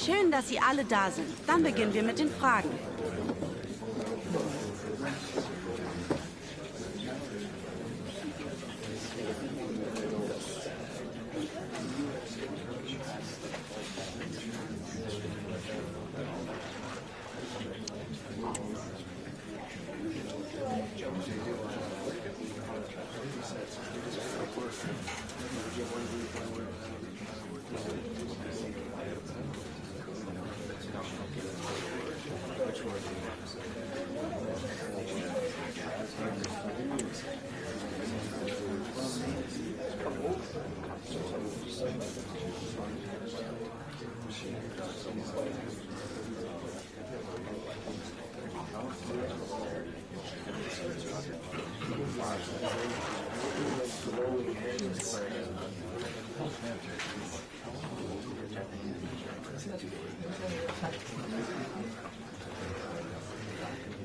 Schön, dass Sie alle da sind. Dann beginnen wir mit den Fragen.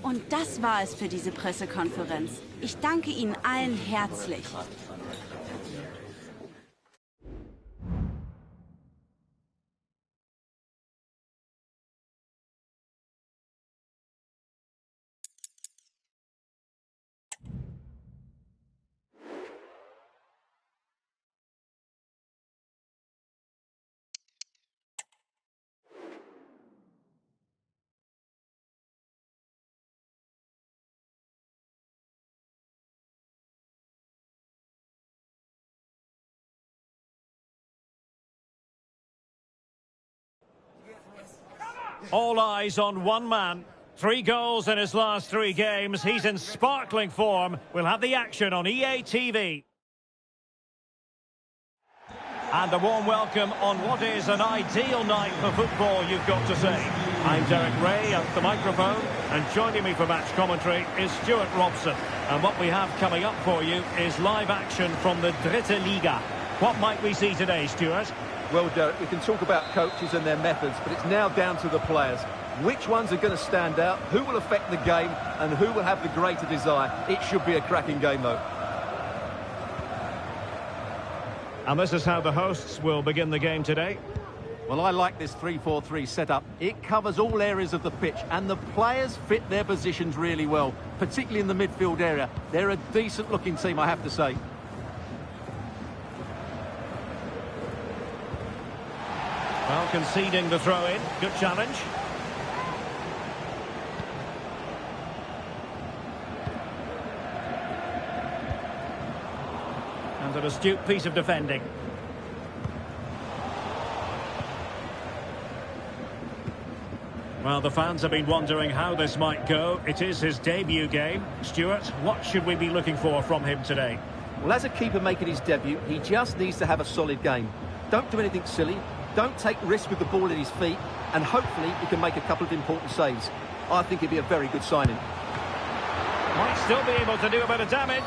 Und das war es für diese Pressekonferenz. Ich danke Ihnen allen herzlich. All eyes on one man. 3 goals in his last 3 games. He's in sparkling form. We'll have the action on EA TV. And a warm welcome on what is an ideal night for football, you've got to say. I'm Derek Ray at the microphone, and joining me for match commentary is Stuart Robson. And what we have coming up for you is live action from the Dritte Liga. What might we see today, Stuart? Well, Derek, we can talk about coaches and their methods, but it's now down to the players. Which ones are going to stand out, who will affect the game, and who will have the greater desire? It should be a cracking game, though. And this is how the hosts will begin the game today. Well, I like this 3-4-3 setup. It covers all areas of the pitch, and the players fit their positions really well, particularly in the midfield area. They're a decent-looking team, I have to say. Well, conceding the throw-in. Good challenge. And an astute piece of defending. Well, the fans have been wondering how this might go. It is his debut game. Stuart, what should we be looking for from him today? Well, as a keeper making his debut, he just needs to have a solid game. Don't do anything silly. Don't take risks with the ball at his feet, and hopefully he can make a couple of important saves. I think it'd be a very good signing. Might still be able to do a bit of damage.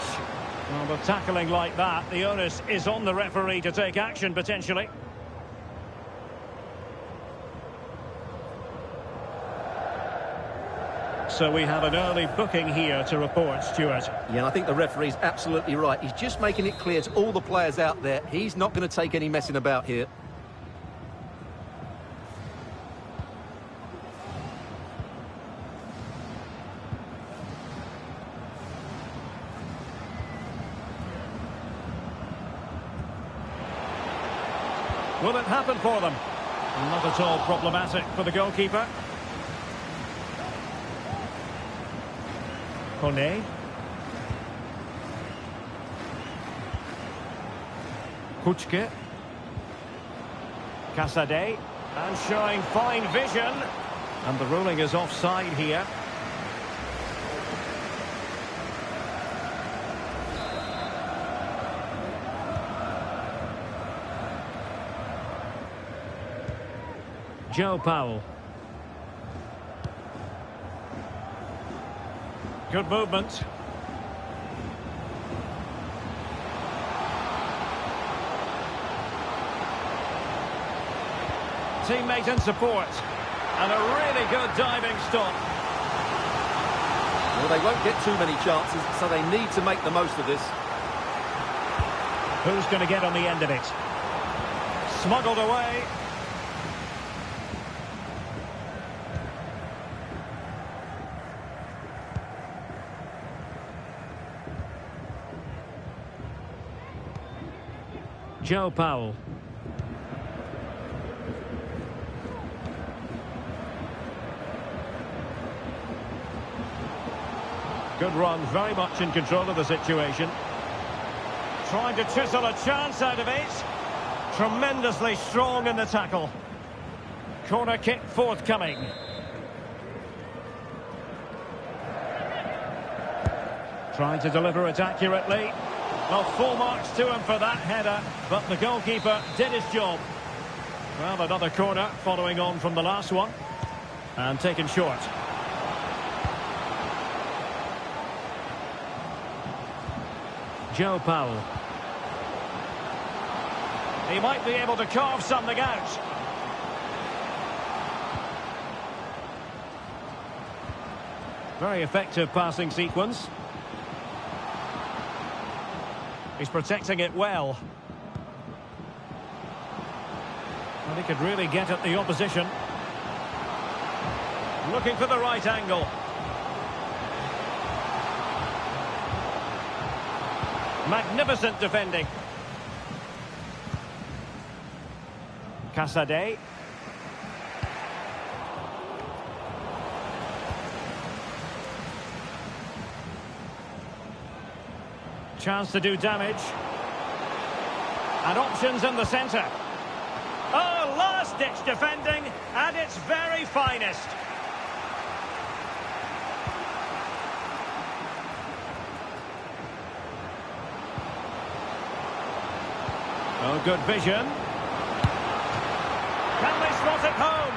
Well, with tackling like that, the onus is on the referee to take action, potentially. So we have an early booking here to report, Stuart. Yeah, and I think the referee's absolutely right. He's just making it clear to all the players out there, he's not going to take any messing about here. Will it happen for them? Not at all problematic for the goalkeeper. Kone. Kuchke. Kasade. And showing fine vision. And the ruling is offside here. Joe Powell. Good movement. Teammate in support. And a really good diving stop. Well, they won't get too many chances, so they need to make the most of this. Who's going to get on the end of it? Smuggled away. Joe Powell. Good run, very much in control of the situation. Trying to chisel a chance out of it. Tremendously strong in the tackle. Corner kick forthcoming. Trying to deliver it accurately. Well, full marks to him for that header, but the goalkeeper did his job. Well, another corner following on from the last one. And taken short. Joe Powell. He might be able to carve something out. Very effective passing sequence. He's protecting it well. And he could really get at the opposition. Looking for the right angle. Magnificent defending. Casade. Chance to do damage. And options in the centre. Oh, last-ditch defending at its very finest. Oh, good vision. Can they slot it home?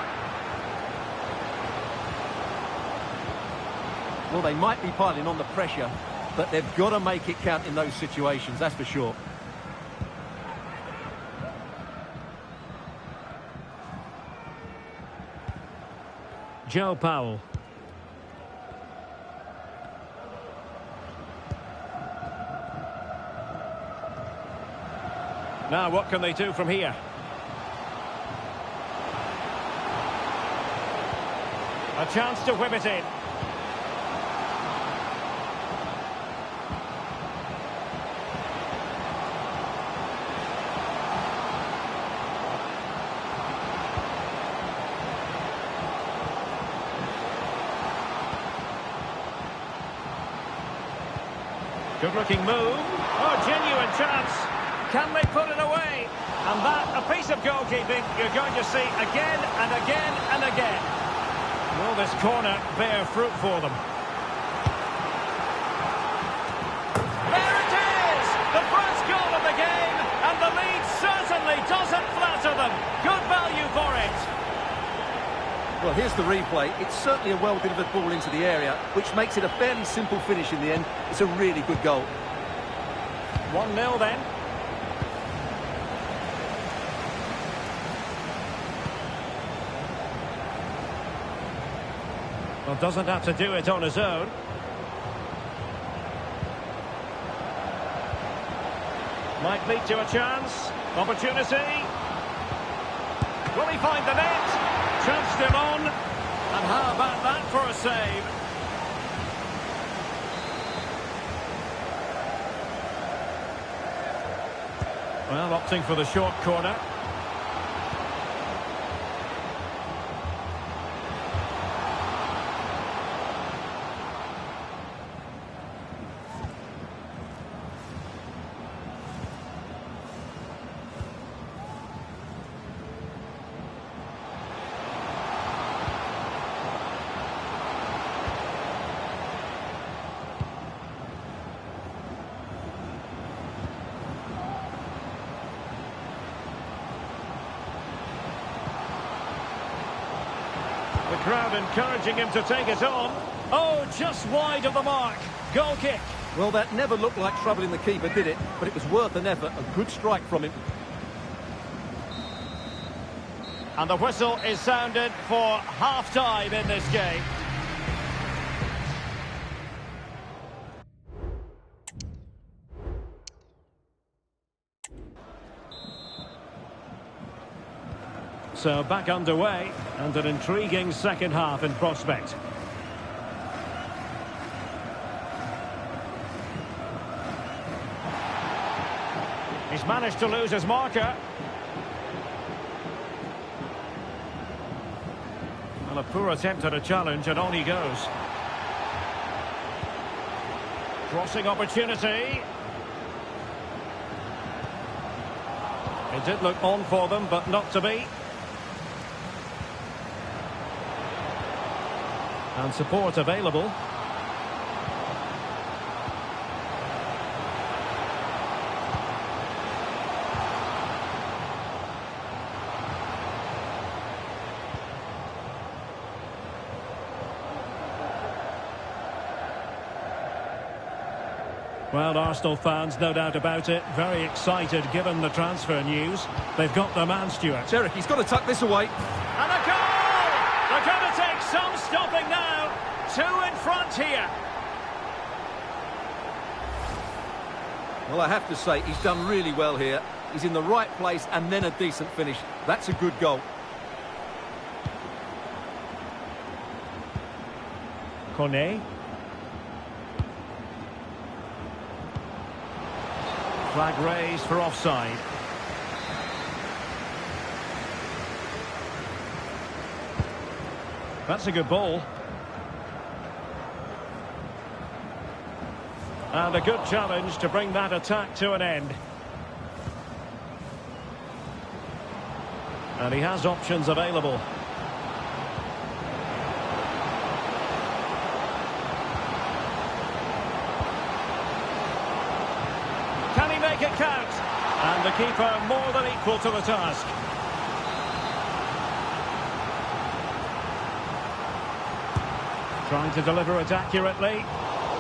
Well, they might be piling on the pressure, but they've got to make it count in those situations, that's for sure. Joe Powell. Now, what can they do from here? A chance to whip it in. Good-looking move. Oh, genuine chance. Can they put it away? And that, a piece of goalkeeping you're going to see again and again and again. Will this corner bear fruit for them? There it is! The first goal of the game, and the lead certainly doesn't flatter them. Good value for it. Well, here's the replay. It's certainly a well-delivered ball into the area, which makes it a fairly simple finish in the end. It's a really good goal. 1-0 then. Well, doesn't have to do it on his own. Might lead to a chance. Opportunity. Will he find the net? Chance still on. And how about that for a save? Well, opting for the short corner. The crowd encouraging him to take it on. Oh, just wide of the mark. Goal kick. Well, that never looked like troubling the keeper, did it? But it was worth an effort. A good strike from him. And the whistle is sounded for half-time in this game. So back underway, and an intriguing second half in prospect. He's managed to lose his marker. Well, a poor attempt at a challenge, and on he goes. Crossing opportunity. It did look on for them, but not to be. And support available. Well, Arsenal fans, no doubt about it, very excited given the transfer news. They've got their man, Stuart. Derek, he's got to tuck this away. And a goal! They're going to take some stopping now. 2 in front here. Well, I have to say, he's done really well here. He's in the right place and then a decent finish. That's a good goal. Kone. Flag raised for offside. That's a good ball. And a good challenge to bring that attack to an end. And he has options available. Can he make it count? And the keeper more than equal to the task. Trying to deliver it accurately.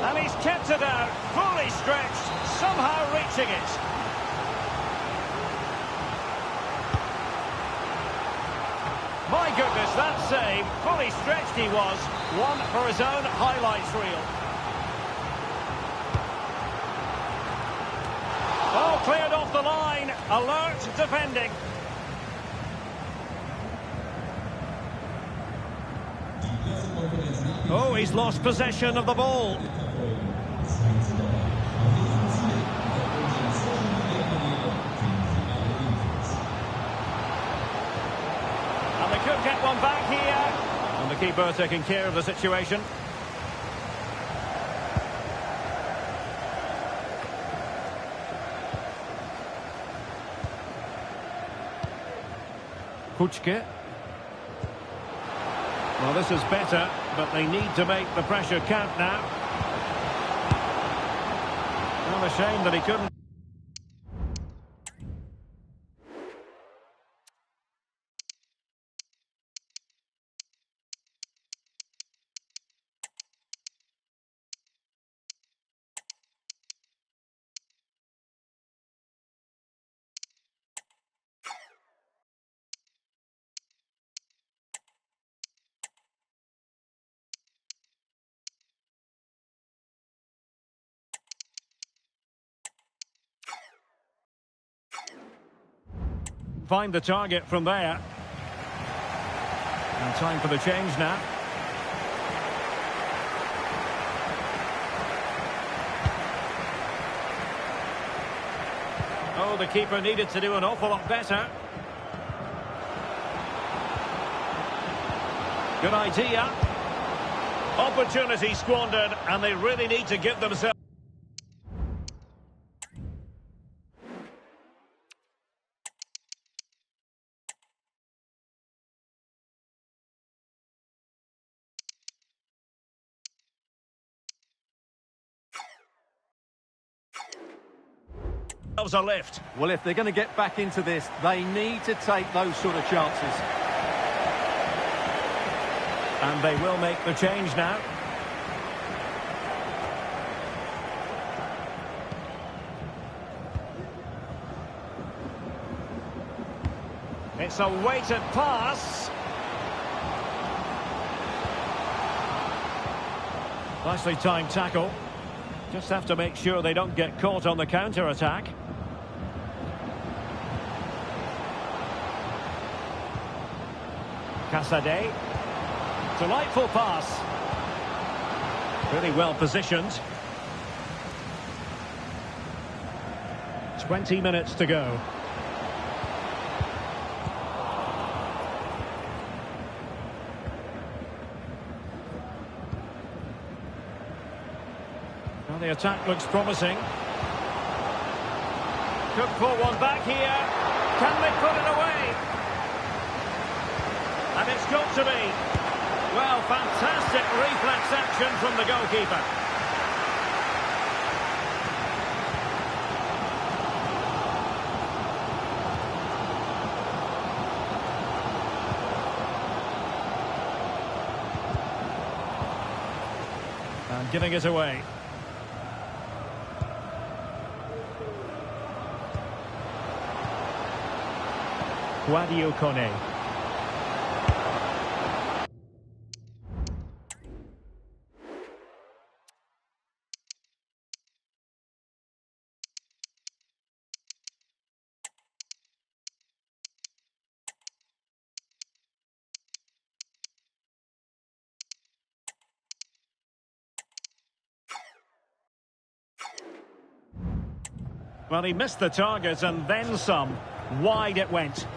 And he's kept it out, fully stretched, somehow reaching it. My goodness, that save, fully stretched he was. One for his own highlights reel. Oh, cleared off the line. Alert defending. Oh, he's lost possession of the ball. And they could get one back here. And the keeper taking care of the situation. Puchke. Well, this is better, but they need to make the pressure count now. Well, a shame that he couldn't. Find the target from there. And time for the change now. Oh, the keeper needed to do an awful lot better. Good idea. Opportunity squandered, and they really need to give themselves. A lift. Well, if they're going to get back into this, they need to take those sort of chances. And they will make the change now. It's a weighted pass. Nicely timed tackle. Just have to make sure they don't get caught on the counter-attack. Casade. Delightful pass. Really well positioned. 20 minutes to go. Well, the attack looks promising. Could pull one back here. Can they put it away? And it's got to be. Well, fantastic reflex action from the goalkeeper. And giving it away. Kone. Well, he missed the target and then some. Wide it went.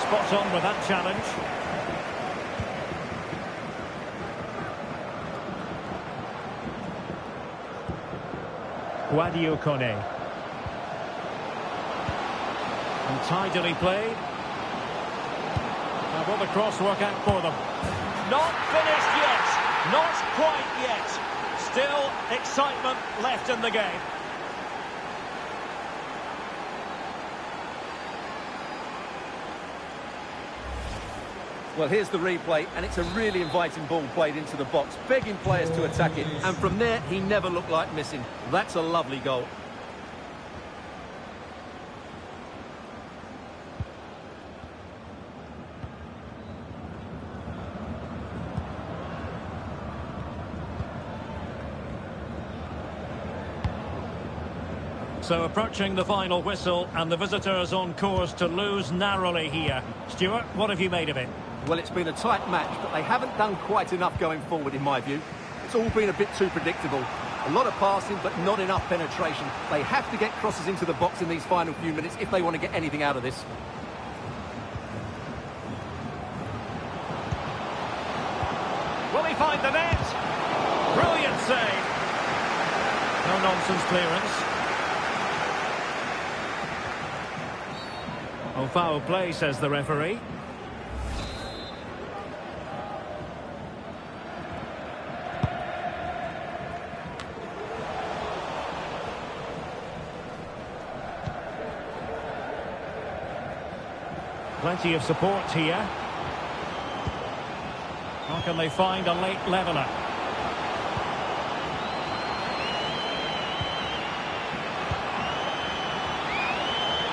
Spot on with that challenge. Kone. And tidily played. Now will the cross work out for them? Not finished yet. Not quite yet. Still excitement left in the game. Well, here's the replay, and it's a really inviting ball played into the box, begging players to attack it. And from there, he never looked like missing. That's a lovely goal. So approaching the final whistle, and the visitors on course to lose narrowly here. Stuart, what have you made of it? Well, it's been a tight match, but they haven't done quite enough going forward, in my view. It's all been a bit too predictable. A lot of passing, but not enough penetration. They have to get crosses into the box in these final few minutes if they want to get anything out of this. Will he find the net? Brilliant save. No nonsense clearance. Oh, foul play, says the referee. Plenty of support here. How can they find a late leveller?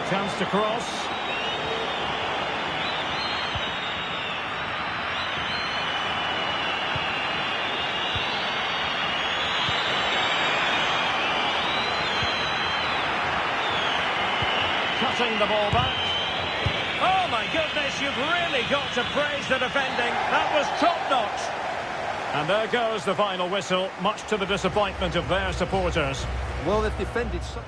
Chance to cross. Cutting the ball back. Oh my goodness, you've really got to praise the defending. That was top-notch. And there goes the final whistle, much to the disappointment of their supporters. Well, they've defended so...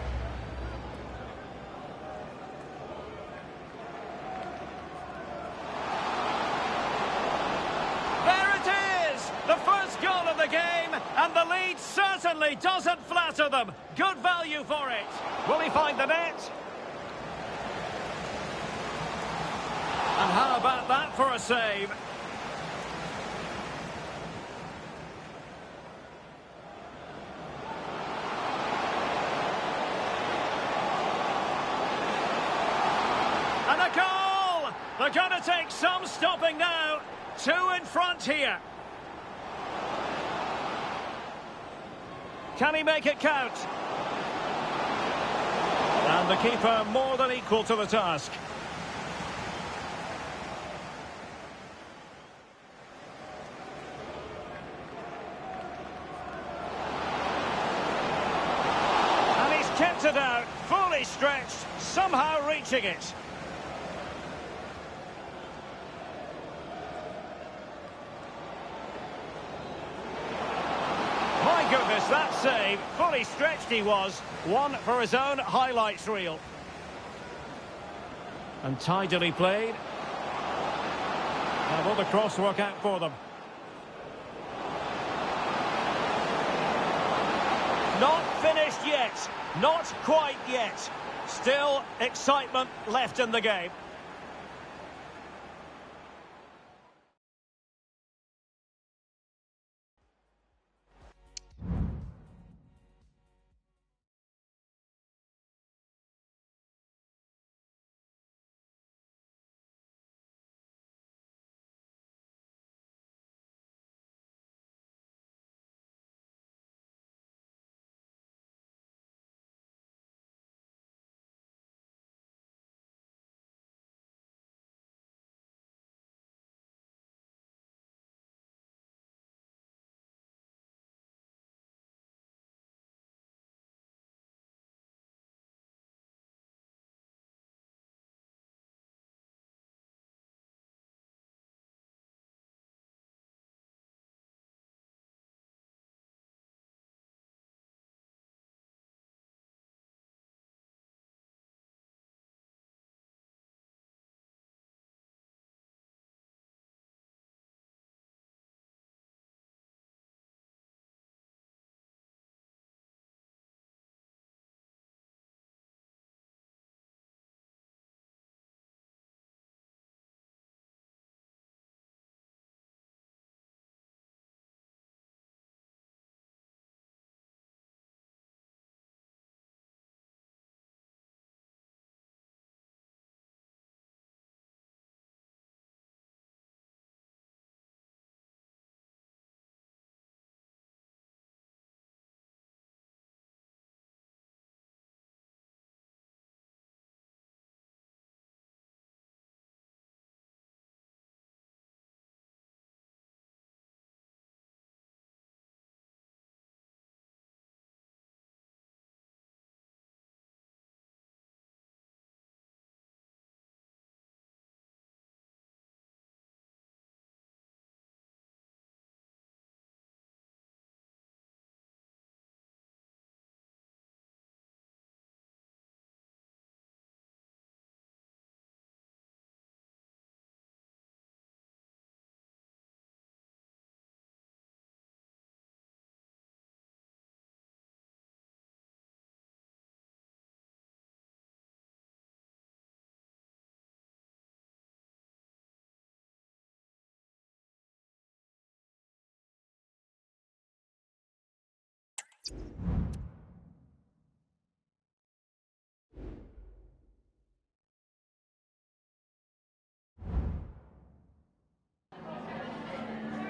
There it is! The first goal of the game, and the lead certainly doesn't flatter them. Good value for it. Will he find the net? And how about that for a save? And a goal! They're going to take some stopping now. 2 in front here. Can he make it count? And the keeper more than equal to the task. Kept it out, fully fully stretched, somehow reaching it. My goodness, that save, fully stretched he was, one for his own highlights reel. And tidily played. Will the cross work out for them? Not finished yet, not quite yet. Still excitement left in the game.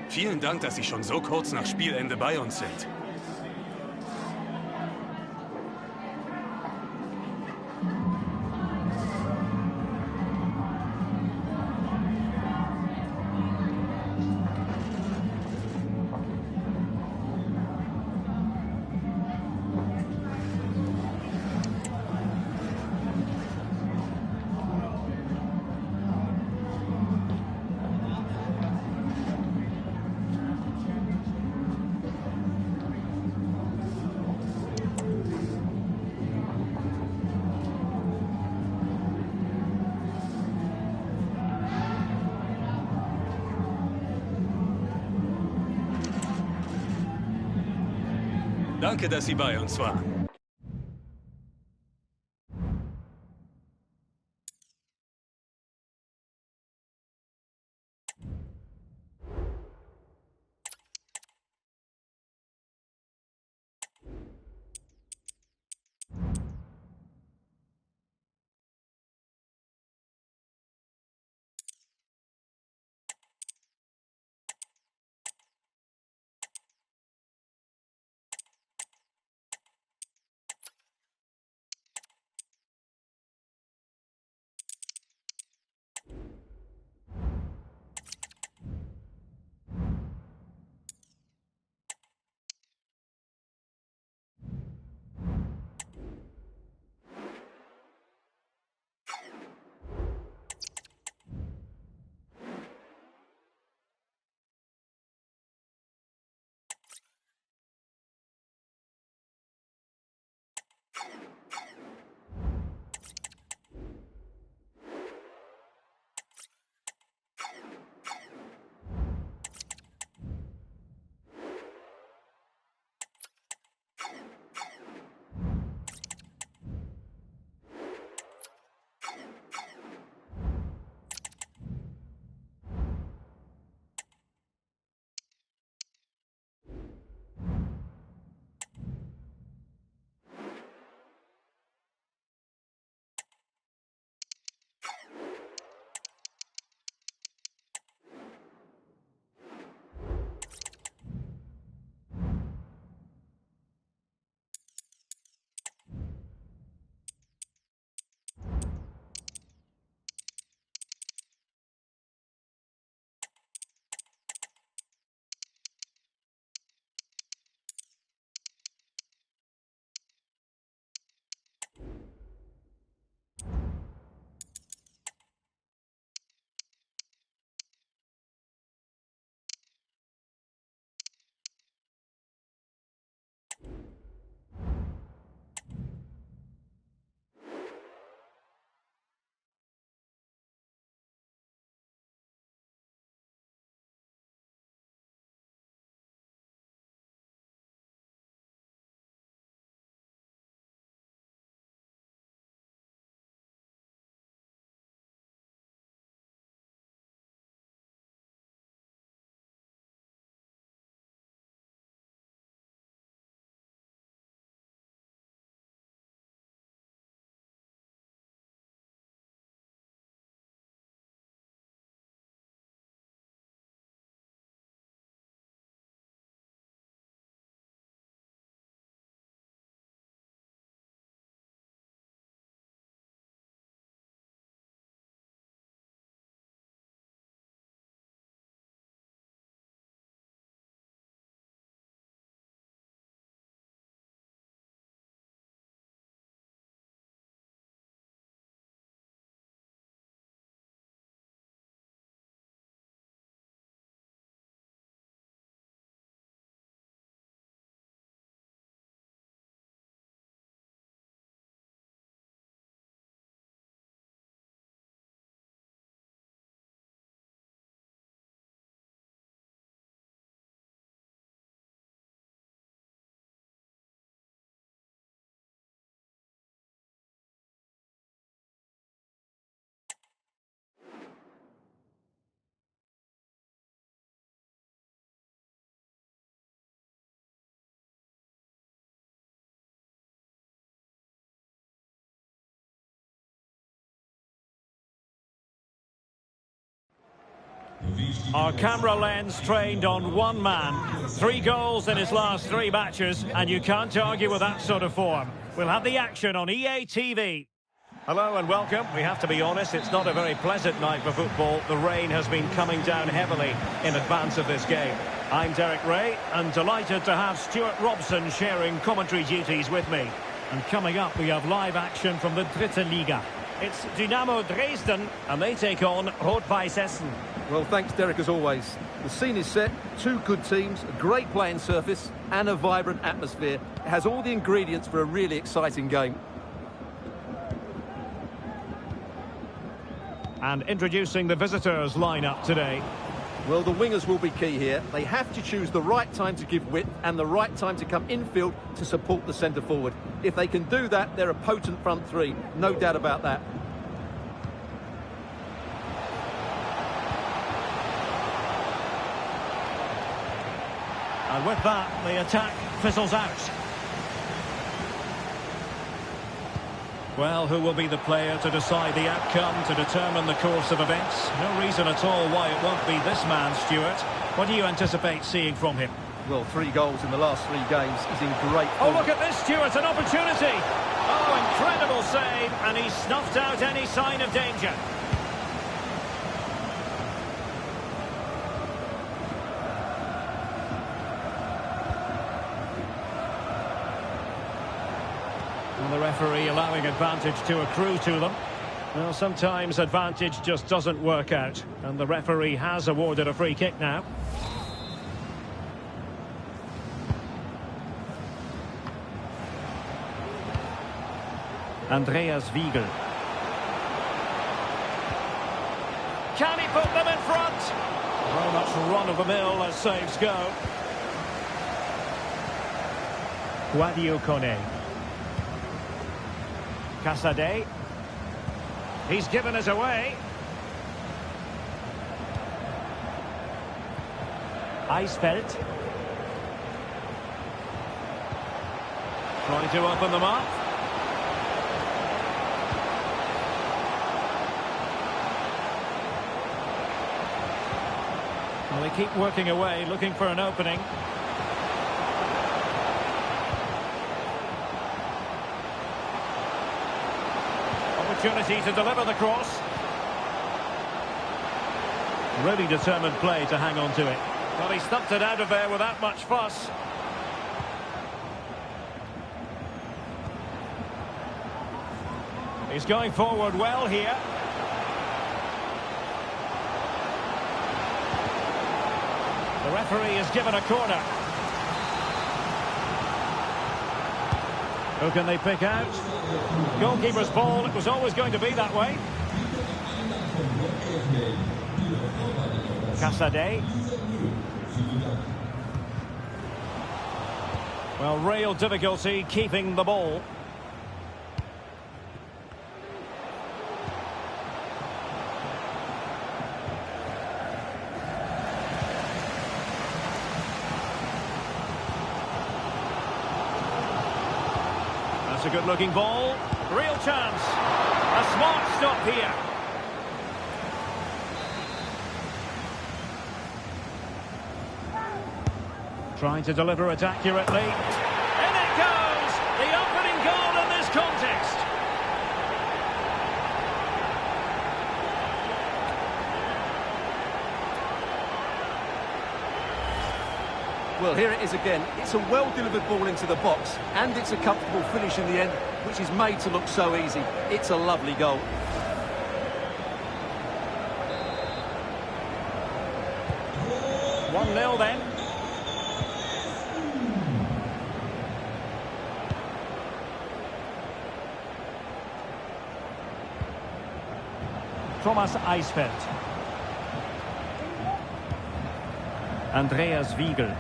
Vielen Dank, dass Sie schon so kurz nach Spielende bei uns sind. Danke, dass Sie bei uns waren. Our camera lens trained on one man. 3 goals in his last 3 matches, and you can't argue with that sort of form. We'll have the action on EA TV. Hello and welcome. We have to be honest, it's not a very pleasant night for football. The rain has been coming down heavily in advance of this game. I'm Derek Ray, and delighted to have Stuart Robson sharing commentary duties with me. And coming up, we have live action from the Dritte Liga. It's Dynamo Dresden, and they take on Rot-Weiß Essen. Well, thanks, Derek, as always. The scene is set, 2 good teams, a great playing surface, and a vibrant atmosphere. It has all the ingredients for a really exciting game. And introducing the visitors' lineup today. Well, the wingers will be key here. They have to choose the right time to give width and the right time to come infield to support the centre-forward. If they can do that, they're a potent front 3. No doubt about that. And with that, the attack fizzles out. Well, who will be the player to decide the outcome, to determine the course of events? No reason at all why it won't be this man, Stuart. What do you anticipate seeing from him? Well, 3 goals in the last 3 games. He's in great form. Oh, look at this, Stuart, an opportunity! Oh, incredible save, and he snuffed out any sign of danger. And the referee allowing advantage to accrue to them. Well, sometimes advantage just doesn't work out, and the referee has awarded a free kick now. Andreas Wiegel. Can he put them in front? Very much run-of-the-mill as saves go. Guadio Kone. Casade. He's given us away. Eisfeld. Trying to open them up. Well, they keep working away, looking for an opening. Opportunity to deliver the cross. Really determined play to hang on to it. Well, he stumped it out of there without much fuss. He's going forward well here. The referee is given a corner. Who can they pick out? Goalkeeper's ball. It was always going to be that way. Casade. Well, real difficulty keeping the ball. That's a good-looking ball. Real chance. A smart stop here. Trying to deliver it accurately. In it goes! The opening goal in this contest. Well, here it is again. It's a well-delivered ball into the box, and it's a comfortable finish in the end, which is made to look so easy. It's a lovely goal. One 0 then. Thomas Eisfeld. Andreas Wiegel.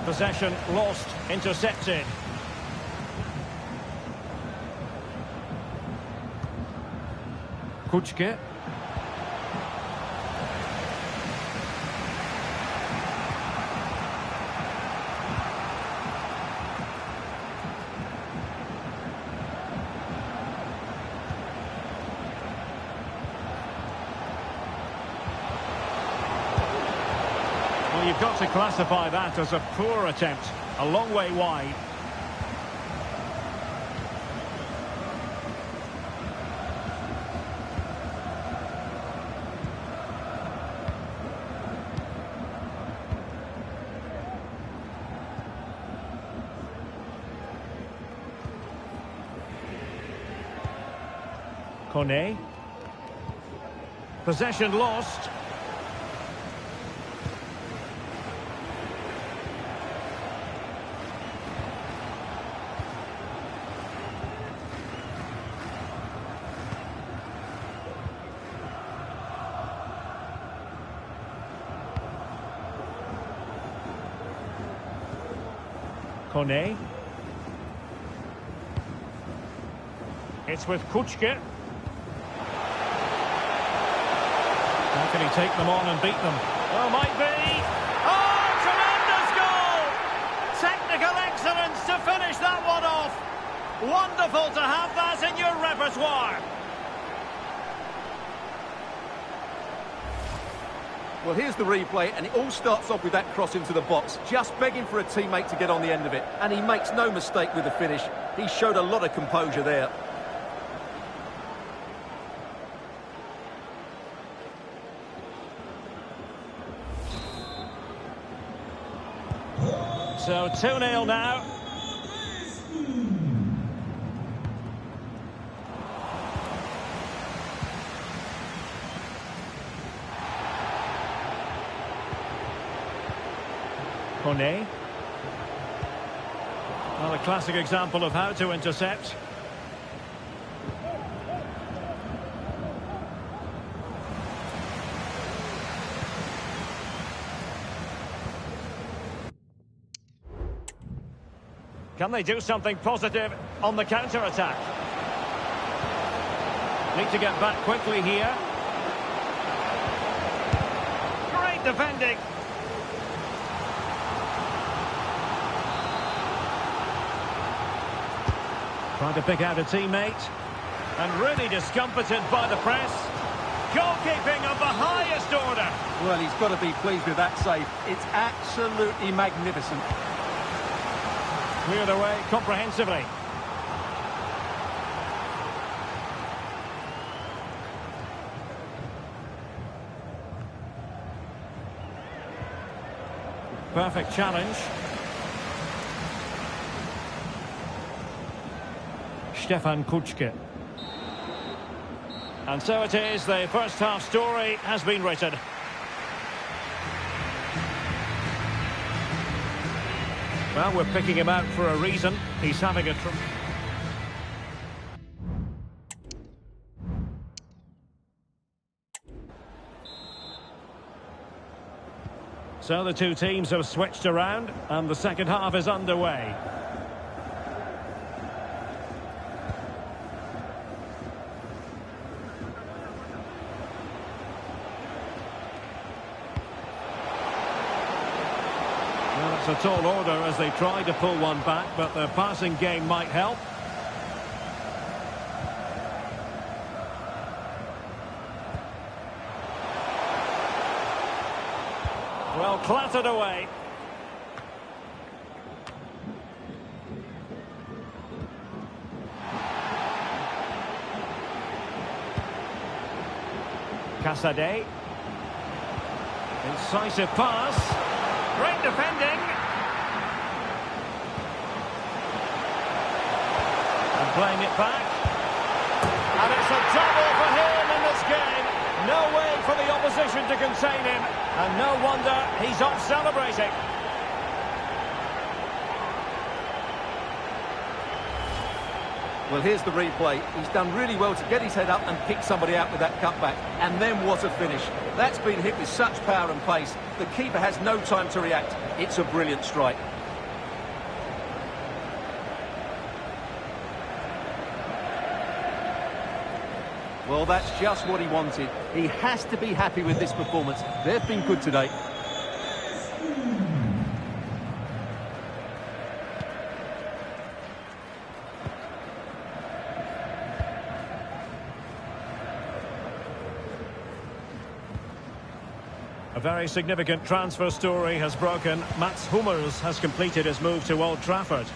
Possession lost, intercepted. Kuczke. Well, you've got to classify that as a poor attempt. A long way wide. Kone. Possession lost. Kone. It's with Kuczke. How can he take them on and beat them? Well, might be. Oh, tremendous goal! Technical excellence to finish that one off. Wonderful to have that in your repertoire. Well, here's the replay, and it all starts off with that cross into the box, just begging for a teammate to get on the end of it. And he makes no mistake with the finish. He showed a lot of composure there. So 2-0 now. Kone. Well, a classic example of how to intercept. Can they do something positive on the counter-attack? Need to get back quickly here. Great defending. Trying to pick out a teammate. And really discomfited by the press. Goalkeeping of the highest order. Well, he's got to be pleased with that save. It's absolutely magnificent. Cleared away comprehensively. Perfect challenge. Stefan Kuczke. And so it is, the first half story has been written. Well, we're picking him out for a reason. He's having a... So the two teams have switched around, and the second half is underway. Well, it's a tall order as they try to pull one back, but their passing game might help. Well, clattered away. Casade. Incisive pass. Great defending. And playing it back. And it's a double for him in this game. No way for the opposition to contain him. And no wonder he's off celebrating. Well, here's the replay. He's done really well to get his head up and pick somebody out with that cutback. And then what a finish. That's been hit with such power and pace. The keeper has no time to react. It's a brilliant strike. Well, that's just what he wanted. He has to be happy with this performance. They've been good today. A very significant transfer story has broken. Mats Hummels has completed his move to Old Trafford.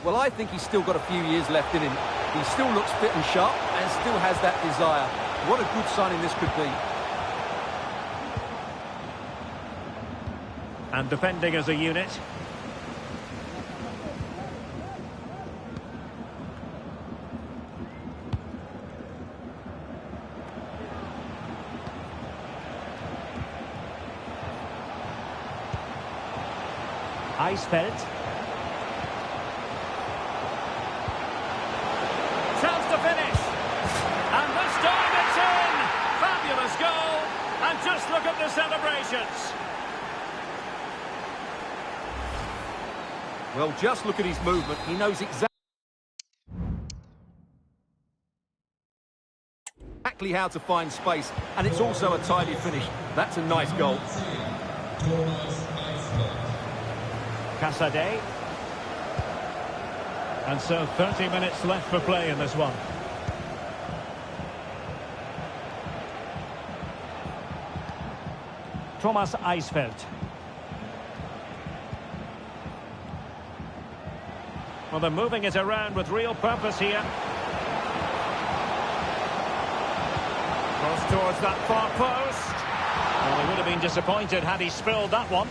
Well, I think he's still got a few years left in him. He still looks fit and sharp and still has that desire. What a good signing this could be. And defending as a unit. Eisfeld. Chance to finish. And this time it's in. Fabulous goal. And just look at the celebrations. Well, just look at his movement. He knows exactly how to find space. And it's also a tidy finish. That's a nice goal. Casade. And so 30 minutes left for play in this one. Thomas Eisfeld. Well, they're moving it around with real purpose here. Cross towards that far post. Well, they would have been disappointed had he spilled that one.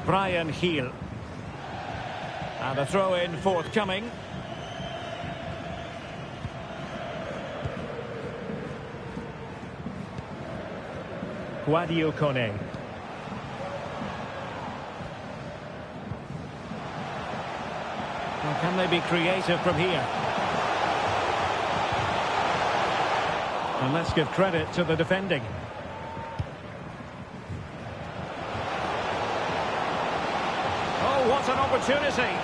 Brian Heel. And a throw-in forthcoming. Guadio Kone. Well, can they be creative from here? And let's give credit to the defending. got an opportunity.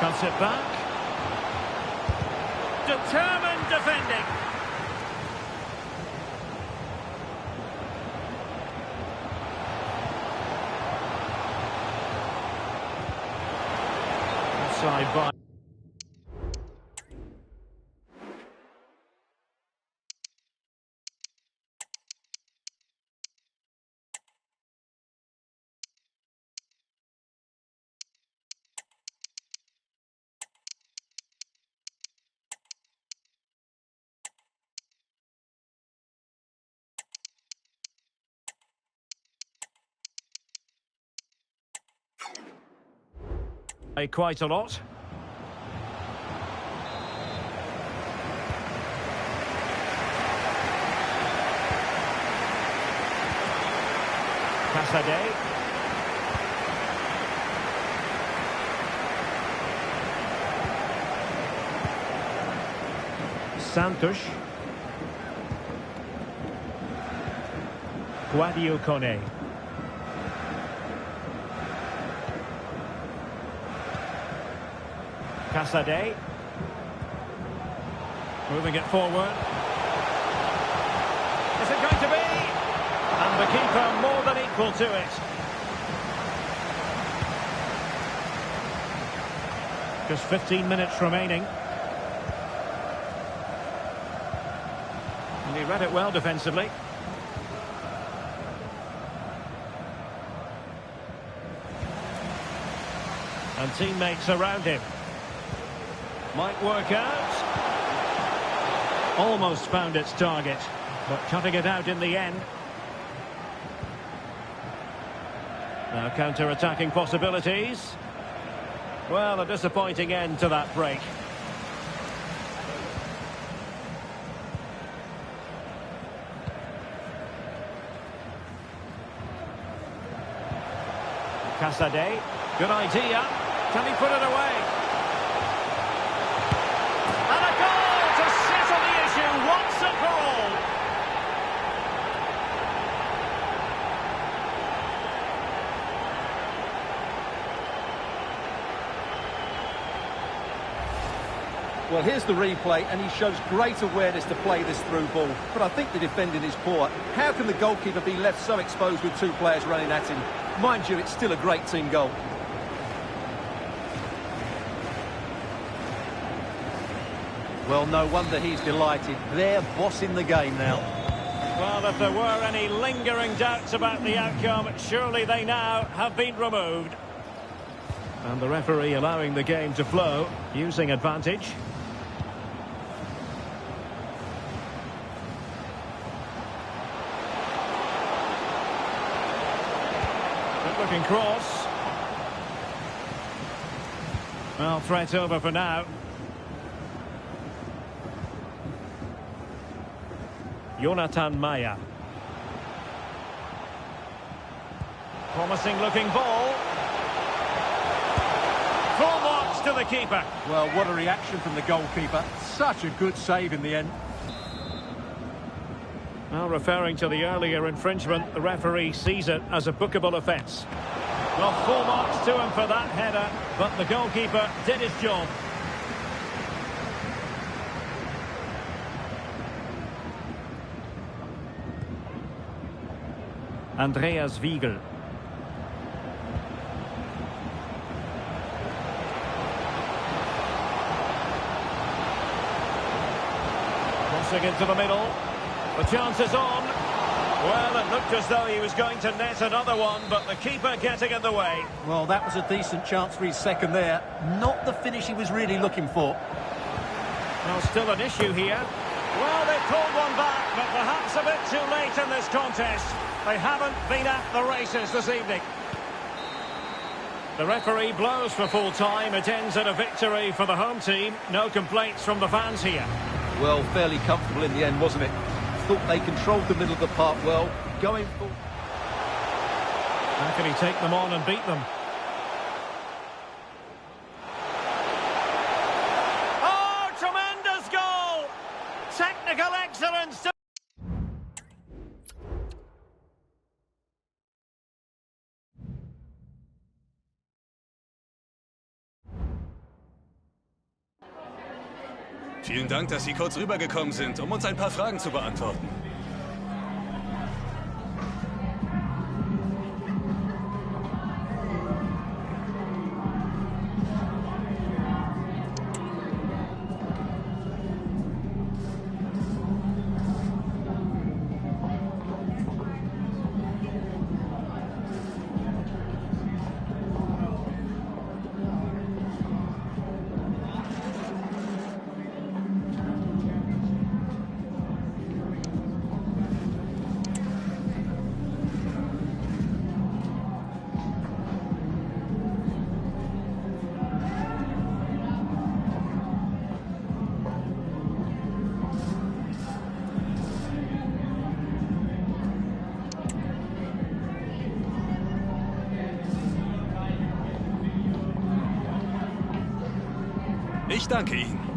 Cuts it back. Determined defending. Offside by. Quite a lot. Casadei. Santos. Guadiocone. Casadei. Moving it forward. Is it going to be? And the keeper more than equal to it. Just 15 minutes remaining. And he read it well defensively. And teammates around him. Might work out. Almost found its target, but cutting it out in the end. Now counter-attacking possibilities. Well, a disappointing end to that break. Casadei, good idea. Can he put it away? And a goal to settle the issue once and for all. Well, here's the replay, and he shows great awareness to play this through ball. But I think the defending is poor. How can the goalkeeper be left so exposed with two players running at him? Mind you, it's still a great team goal. Well, no wonder he's delighted. They're bossing the game now. Well, if there were any lingering doubts about the outcome, surely they now have been removed. And the referee allowing the game to flow, using advantage. Good-looking cross. Well, threat over for now. Jonathan Maya. Promising looking ball. Full marks to the keeper. Well, what a reaction from the goalkeeper. Such a good save in the end. Well, referring to the earlier infringement, the referee sees it as a bookable offence. Well, full marks to him for that header, but the goalkeeper did his job. Andreas Wiegel. Crossing into the middle. The chance is on. Well, it looked as though he was going to net another one, but the keeper getting in the way. Well, that was a decent chance for his second there. Not the finish he was really looking for. Well, still an issue here. Well, they pulled one back, but perhaps a bit too late in this contest. They haven't been at the races this evening. The referee blows for full time. It ends in a victory for the home team. No complaints from the fans here. Well, fairly comfortable in the end, wasn't it? Thought they controlled the middle of the park well. Going for... How can he take them on and beat them? Oh, tremendous goal! Technical excellence. Vielen Dank, dass Sie kurz rübergekommen sind, um uns ein paar Fragen zu beantworten. Ich danke Ihnen.